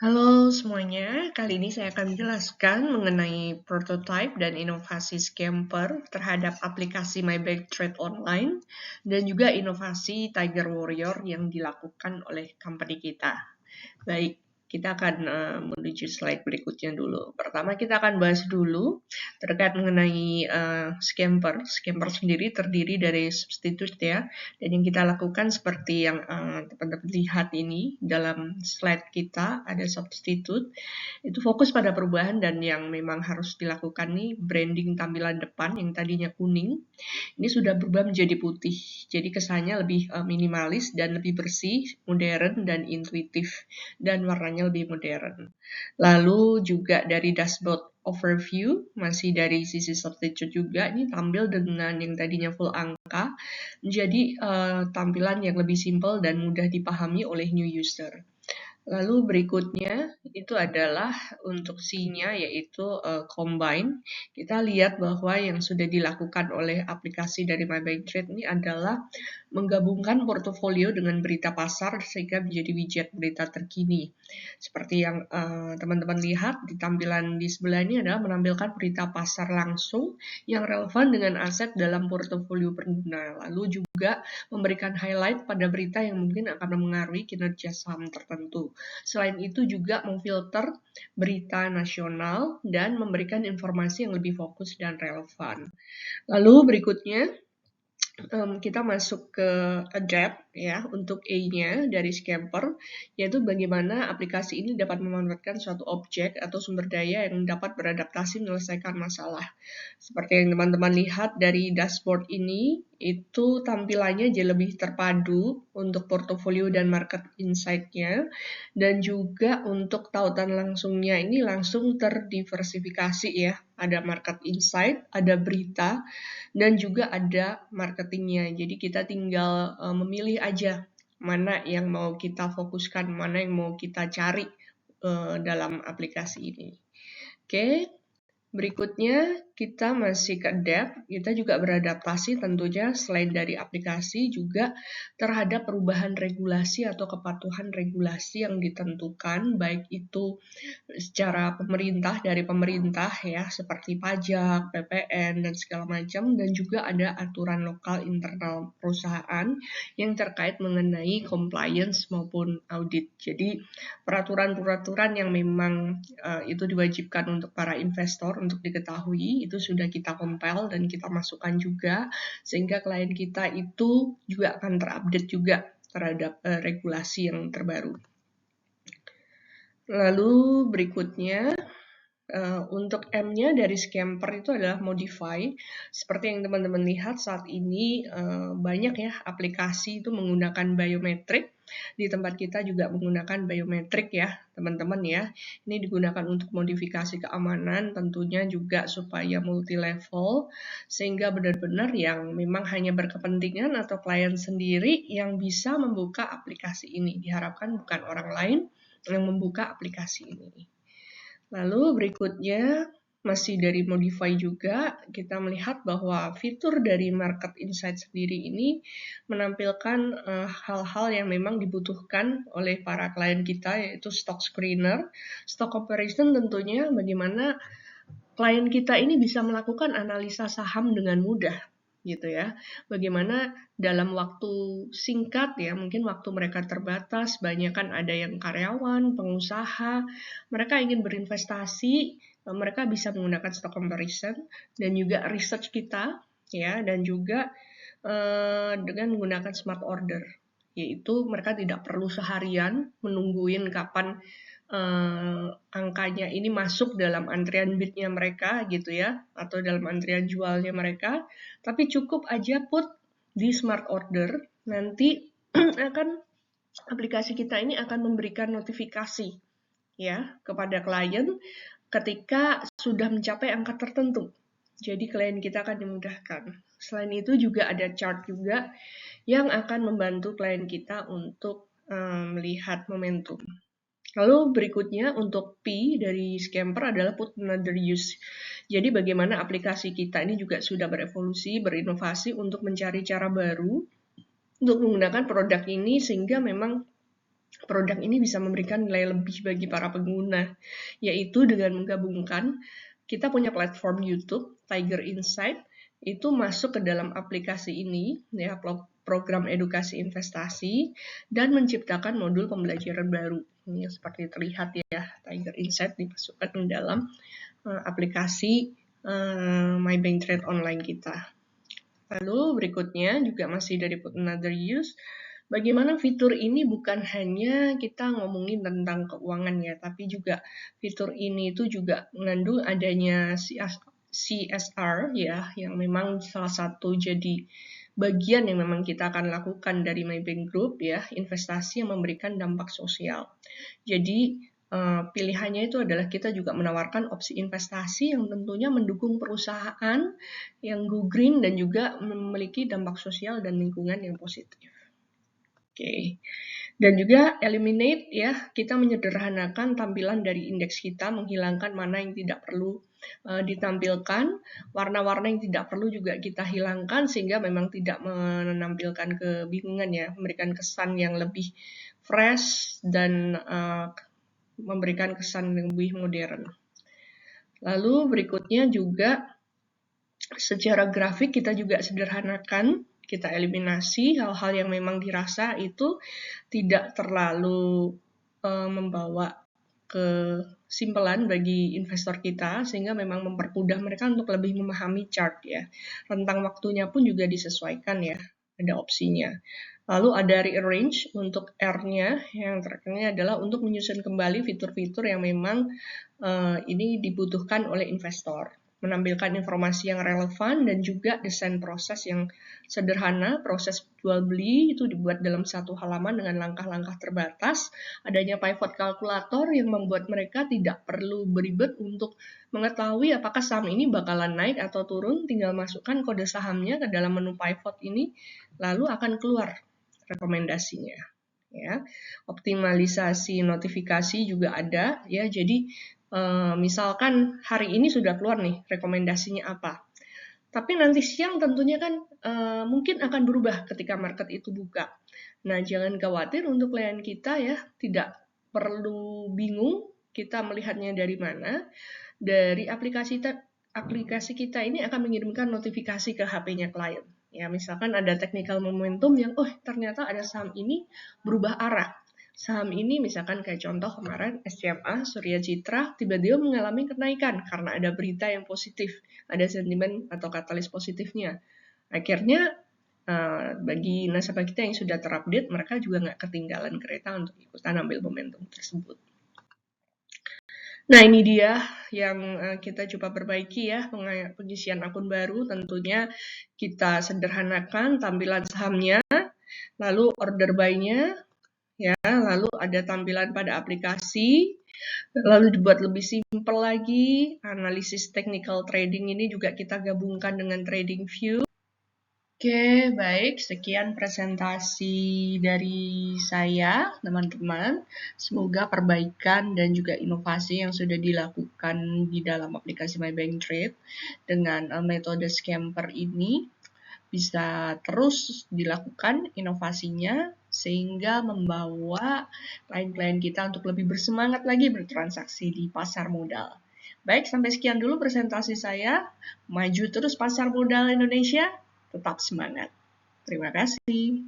Halo semuanya, kali ini saya akan menjelaskan mengenai prototype dan inovasi Scamper terhadap aplikasi My Bag Trade Online dan juga inovasi Tiger Warrior yang dilakukan oleh company kita. Baik, kita akan menuju slide berikutnya dulu. Pertama kita akan bahas dulu terkait mengenai Scamper. Scamper sendiri terdiri dari substitute ya, dan yang kita lakukan seperti yang teman-teman lihat ini dalam slide kita ada substitute. Itu fokus pada perubahan dan yang memang harus dilakukan nih branding tampilan depan yang tadinya kuning ini sudah berubah menjadi putih. Jadi kesannya lebih minimalis dan lebih bersih, modern dan intuitif dan warnanya lebih modern. Lalu juga dari dashboard overview masih dari sisi substitute juga ini tampil dengan yang tadinya full angka menjadi tampilan yang lebih simple dan mudah dipahami oleh new user. Lalu berikutnya itu adalah untuk C-nya yaitu combine. Kita lihat bahwa yang sudah dilakukan oleh aplikasi dari My Bag Trade ini adalah menggabungkan portofolio dengan berita pasar sehingga menjadi widget berita terkini. Seperti yang teman-teman lihat di tampilan di sebelah ini adalah menampilkan berita pasar langsung yang relevan dengan aset dalam portofolio pengguna. Lalu juga memberikan highlight pada berita yang mungkin akan mempengaruhi kinerja saham tertentu. Selain itu juga memfilter berita nasional dan memberikan informasi yang lebih fokus dan relevan. Lalu berikutnya kita masuk ke adapt ya untuk A-nya dari Scamper, yaitu bagaimana aplikasi ini dapat memanfaatkan suatu objek atau sumber daya yang dapat beradaptasi menyelesaikan masalah. Seperti yang teman-teman lihat dari dashboard ini, itu tampilannya jadi lebih terpadu untuk portofolio dan market insight-nya, dan juga untuk tautan langsungnya ini langsung terdiversifikasi ya. Ada market insight, ada berita, dan juga ada marketingnya. Jadi kita tinggal memilih aja mana yang mau kita fokuskan, mana yang mau kita cari dalam aplikasi ini. Oke, berikutnya kita masih ke adapt, kita juga beradaptasi tentunya selain dari aplikasi juga terhadap perubahan regulasi atau kepatuhan regulasi yang ditentukan, baik itu secara pemerintah dari pemerintah ya seperti pajak, PPN dan segala macam, dan juga ada aturan lokal internal perusahaan yang terkait mengenai compliance maupun audit. Jadi peraturan-peraturan yang memang itu diwajibkan untuk para investor untuk diketahui itu sudah kita compile dan kita masukkan juga sehingga klien kita itu juga akan terupdate juga terhadap regulasi yang terbaru. Lalu berikutnya untuk M-nya dari Scamper itu adalah modify. Seperti yang teman-teman lihat saat ini banyak ya aplikasi itu menggunakan biometrik. Di tempat kita juga menggunakan biometrik ya teman-teman ya. Ini digunakan untuk modifikasi keamanan tentunya juga supaya multi level sehingga benar-benar yang memang hanya berkepentingan atau klien sendiri yang bisa membuka aplikasi ini. Diharapkan bukan orang lain yang membuka aplikasi ini. Lalu berikutnya masih dari modify juga kita melihat bahwa fitur dari market insight sendiri ini menampilkan hal-hal yang memang dibutuhkan oleh para klien kita yaitu stock screener, stock comparison tentunya bagaimana klien kita ini bisa melakukan analisa saham dengan mudah gitu ya. Bagaimana dalam waktu singkat ya, mungkin waktu mereka terbatas, banyak kan ada yang karyawan, pengusaha, mereka ingin berinvestasi, mereka bisa menggunakan stock comparison dan juga research kita ya, dan juga dengan menggunakan smart order, yaitu mereka tidak perlu seharian menungguin kapan angkanya ini masuk dalam antrian bidnya mereka gitu ya, atau dalam antrian jualnya mereka, tapi cukup aja put di smart order, nanti akan aplikasi kita ini akan memberikan notifikasi ya kepada klien ketika sudah mencapai angka tertentu. Jadi klien kita akan dimudahkan. Selain itu juga ada chart juga yang akan membantu klien kita untuk melihat momentum. Lalu berikutnya untuk P dari Scamper adalah put another use. Jadi bagaimana aplikasi kita ini juga sudah berevolusi, berinovasi untuk mencari cara baru untuk menggunakan produk ini sehingga memang Produk ini bisa memberikan nilai lebih bagi para pengguna, yaitu dengan menggabungkan kita punya platform YouTube, Tiger Insight, itu masuk ke dalam aplikasi ini, ya, program edukasi investasi, dan menciptakan modul pembelajaran baru. Ini seperti terlihat ya, Tiger Insight dimasukkan ke dalam aplikasi My Bank Trade online kita. Lalu berikutnya juga masih dari Put Another Use, bagaimana fitur ini bukan hanya kita ngomongin tentang keuangan ya, tapi juga fitur ini itu juga mengandung adanya CSR ya, yang memang salah satu jadi bagian yang memang kita akan lakukan dari MyBank Group ya, investasi yang memberikan dampak sosial. Jadi pilihannya itu adalah kita juga menawarkan opsi investasi yang tentunya mendukung perusahaan yang go green dan juga memiliki dampak sosial dan lingkungan yang positif. Oke. Dan juga eliminate ya, kita menyederhanakan tampilan dari indeks kita, menghilangkan mana yang tidak perlu ditampilkan, warna-warna yang tidak perlu juga kita hilangkan sehingga memang tidak menampilkan kebingungan ya, memberikan kesan yang lebih fresh dan memberikan kesan yang lebih modern. Lalu berikutnya juga secara grafik kita juga sederhanakan, kita eliminasi hal-hal yang memang dirasa itu tidak terlalu membawa kesimpulan bagi investor kita, sehingga memang mempermudah mereka untuk lebih memahami chart ya. Rentang waktunya pun juga disesuaikan ya, ada opsinya. Lalu ada rearrange untuk R-nya, yang terakhirnya adalah untuk menyusun kembali fitur-fitur yang memang ini dibutuhkan oleh investor. Menampilkan informasi yang relevan dan juga desain proses yang sederhana. Proses jual beli itu dibuat dalam satu halaman dengan langkah-langkah terbatas. Adanya pivot kalkulator yang membuat mereka tidak perlu beribet untuk mengetahui apakah saham ini bakalan naik atau turun. Tinggal masukkan kode sahamnya ke dalam menu pivot ini, lalu akan keluar rekomendasinya. Ya, optimalisasi notifikasi juga ada ya. Jadi misalkan hari ini sudah keluar nih rekomendasinya apa, tapi nanti siang tentunya kan mungkin akan berubah ketika market itu buka. Nah, jangan khawatir untuk klien kita ya, tidak perlu bingung kita melihatnya dari mana. Dari aplikasi kita ini akan mengirimkan notifikasi ke HP-nya klien. Ya, misalkan ada technical momentum yang ternyata ada saham ini berubah arah. Saham ini misalkan kayak contoh kemarin SCMA, Surya Citra, tiba-tiba mengalami kenaikan karena ada berita yang positif, ada sentimen atau katalis positifnya. Akhirnya bagi nasabah kita yang sudah terupdate, mereka juga nggak ketinggalan kereta untuk ikutan ambil momentum tersebut. Nah, ini dia yang kita coba perbaiki ya, pengisian akun baru. Tentunya kita sederhanakan tampilan sahamnya, lalu order buy-nya, ya, lalu ada tampilan pada aplikasi, lalu dibuat lebih simpel lagi. Analisis technical trading ini juga kita gabungkan dengan trading view. Oke, baik, sekian presentasi dari saya, teman-teman. Semoga perbaikan dan juga inovasi yang sudah dilakukan di dalam aplikasi MyBank Trade dengan metode scamper ini bisa terus dilakukan inovasinya sehingga membawa klien-klien kita untuk lebih bersemangat lagi bertransaksi di pasar modal. Baik, sampai sekian dulu presentasi saya. Maju terus pasar modal Indonesia, tetap semangat. Terima kasih.